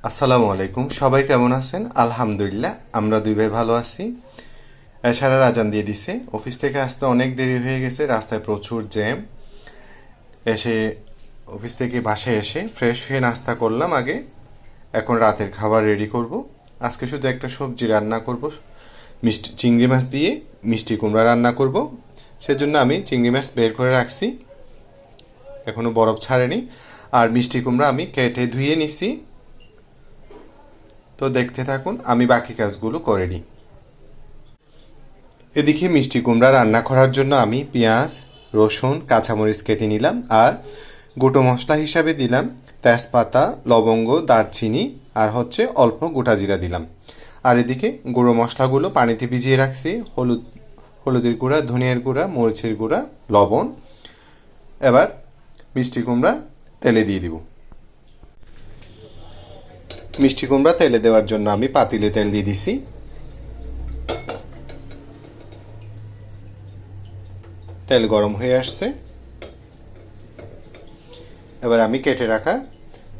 আসসালামু আলাইকুম, সবাই কেমন আছেন? আলহামদুলিল্লাহ, আমরা দুই ভাই ভালো আছি। এশারার আজান দিয়ে দিছে। অফিস থেকে আসতে অনেক দেরি হয়ে গেছে, রাস্তায় প্রচুর জ্যাম। এসে অফিস থেকে বাসায় এসে ফ্রেশ হয়ে নাস্তা করলাম আগে। এখন রাতের খাবার রেডি করব। আজকে শুধু একটা সবজি রান্না করব, মিষ্টি চিংড়ি মাছ দিয়ে মিষ্টি কুমড়া রান্না করব। সেজন্য আমি চিংড়ি মাছ বের করে রাখছি, এখনো বরফ ছাড়েনি। আর মিষ্টি কুমড়া আমি কেটে ধুয়ে নিছি। তো দেখতে থাকুন, আমি বাকি কাজগুলো করে নিই। এদিকে মিষ্টি কুমড়া রান্না করার জন্য আমি পেঁয়াজ, রসুন, কাঁচামরিচ কেটে নিলাম। আর গোটো মশলা হিসাবে দিলাম তেজপাতা, লবঙ্গ, দারচিনি আর অল্প গোটা জিরা দিলাম। আর এদিকে গুঁড়ো মশলাগুলো পানিতে ভিজিয়ে রাখছি। হলুদের গুঁড়া, ধনিয়ার গুঁড়া, মরিচের গুঁড়া, লবণ। এবার মিষ্টি কুমড়া তেলে দিয়ে দিব। মিষ্টি কুমড়া তেলে দেওয়ার জন্য আমি পাতিলে তেল দিয়ে দিছি। তেল গরম হয়ে আসছে। এবার আমি কেটে রাখা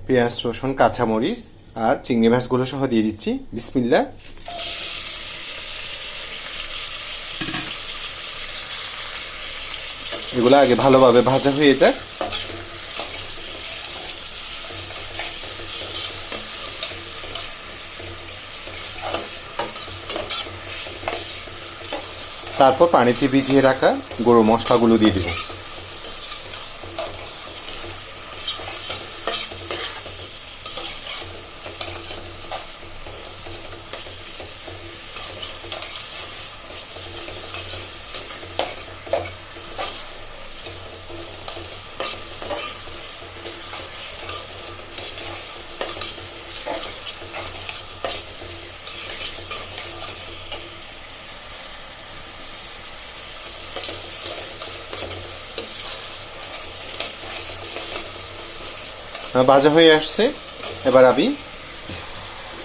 পেঁয়াজ, রসুন, কাঁচামরিচ আর চিংড়ি মাছগুলো সহ দিয়ে দিচ্ছি। বিসমিল্লাহ। এগুলো আগে ভালোভাবে ভাজা হয়ে যাক। তারপর পানিতে ভিজিয়ে রাখা গুঁড়ো মশলাগুলো দিয়ে দিব। ভাজা হয়ে আসছে। এবার আমি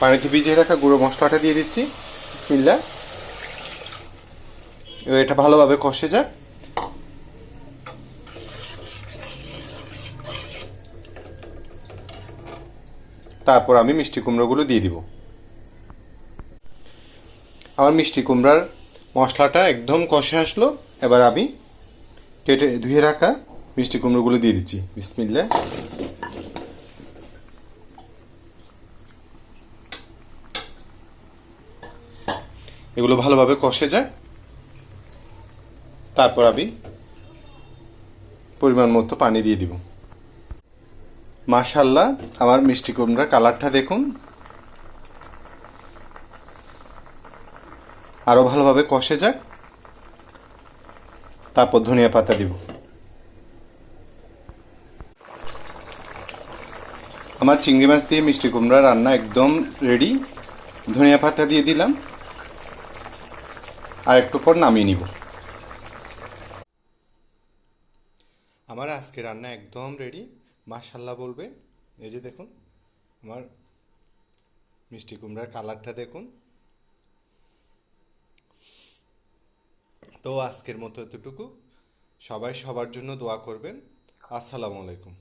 পানিতে ভিজিয়ে রাখা গুঁড়ো মশলাটা দিয়ে দিচ্ছি। বিসমিল্লাহ। এবার এটা ভালোভাবে কষে যাক। তারপর আমি মিষ্টি কুমড়োগুলো দিয়ে দিব। আমার মিষ্টি কুমড়ার মশলাটা একদম কষে আসলো। এবার আমি কেটে ধুয়ে রাখা মিষ্টি কুমড়োগুলো দিয়ে দিচ্ছি। বিসমিল্লাহ। এগুলো ভালোভাবে কষে যায়। তারপর আমি পরিমাণ মতো পানি দিয়ে দিব। মাশাআল্লাহ, আমার মিষ্টি কুমড়ার কালারটা দেখুন। আরও ভালোভাবে কষে যাক। তারপর ধনিয়া পাতা দিব। আমার চিংড়ি মাছ দিয়ে মিষ্টি কুমড়া রান্না একদম রেডি। ধনিয়া পাতা দিয়ে দিলাম। আর একটু পর নামিয়ে নিব। আমার আজকে রান্না একদম রেডি। মাশাআল্লাহ বলবে। এই যে দেখুন, আমার মিষ্টি কুমড়ার কালারটা দেখুন। তো আজকের মতো এতটুকু। সবাই সবার জন্য দোয়া করবেন। আসসালামু আলাইকুম।